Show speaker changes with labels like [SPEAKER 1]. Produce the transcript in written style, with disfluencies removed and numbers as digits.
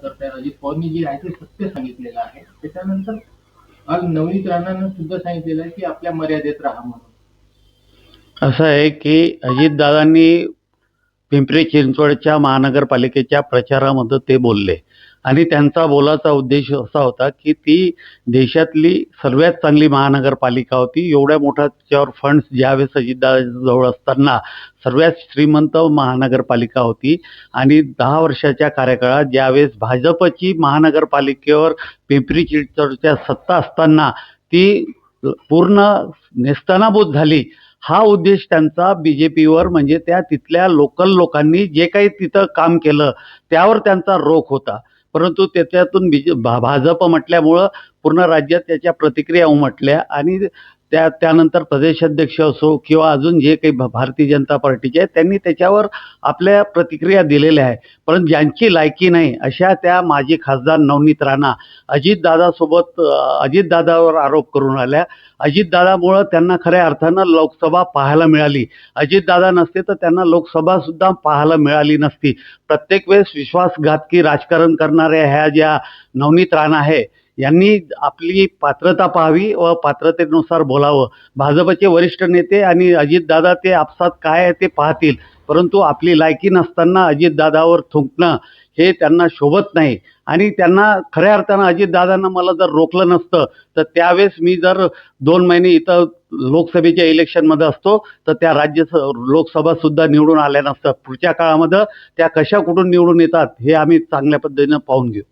[SPEAKER 1] करतायत अजित पवारनी जे आहे ते सत्य सांगितलेलं आहे. त्याच्यानंतर आज नवनीत राणानं सुद्धा सांगितलेलं आहे की आपल्या मर्यादेत राहा म्हणून.
[SPEAKER 2] असं आहे की अजितदादांनी पिंपरी चिंचवडच्या महानगरपालिकेच्या प्रचारामध्ये ते बोलले आणि त्यांचा बोलाचा उद्देश असा होता की ती देशातली सर्वात चांगली महानगरपालिका होती. एवढ्या मोठ्या त्याच्यावर फंड्स ज्यावेळेस अजितदादांजवळ असताना सर्वात श्रीमंत महानगरपालिका होती आणि 10 वर्षाच्या कार्यकाळात ज्यावेळेस भाजपची महानगरपालिकेवर पिंपरी चिंचवडच्या सत्ता असताना ती पूर्ण नेस्तनाबूत झाली. हा उद्देश त्यांचा बीजेपीवर म्हणजे त्या तिथल्या लोकल लोकांनी जे काही तिथं काम केलं त्यावर त्यांचा रोख होता. परंतु त्याच्यातून भाजप म्हटल्यामुळं पूर्ण राज्यात त्याच्या प्रतिक्रिया उमटल्या आणि त्यानंतर प्रदेशाध्यक्ष असो किंवा अजून जे काही भारतीय जनता पार्टीचे आहेत त्यांनी त्याच्यावर आपल्या प्रतिक्रिया दिलेल्या आहे. परंतु ज्यांची लायकी नाही अशा त्या माजी खासदार नवनीत राणा अजितदादासोबत अजितदादावर आरोप करून आल्या. अजितदादामुळं त्यांना खऱ्या अर्थानं लोकसभा पाहायला मिळाली. अजितदादा नसते तर त्यांना लोकसभासुद्धा पाहायला मिळाली नसती. प्रत्येक वेळेस विश्वासघातकी राजकारण करणाऱ्या ह्या ज्या नवनीत राणा आहे यांनी आपली पात्रता पाहावी व पात्रतेनुसार बोलावं. भाजपचे वरिष्ठ नेते आणि अजितदादा ते आपसात काय आहे ते पाहतील, परंतु आपली लायकी नसताना अजितदादावर थुंकणं हे त्यांना शोभत नाही. आणि त्यांना खऱ्या अर्थानं अजितदादांना मला जर रोखलं नसतं तर त्यावेळेस मी जर 2 महिने इथं लोकसभेच्या इलेक्शनमध्ये असतो तर त्या लोकसभासुद्धा निवडून आल्या नसतं. पुढच्या काळामध्ये त्या कशा कुठून निवडून येतात हे आम्ही चांगल्या पद्धतीनं पाहून घेऊ.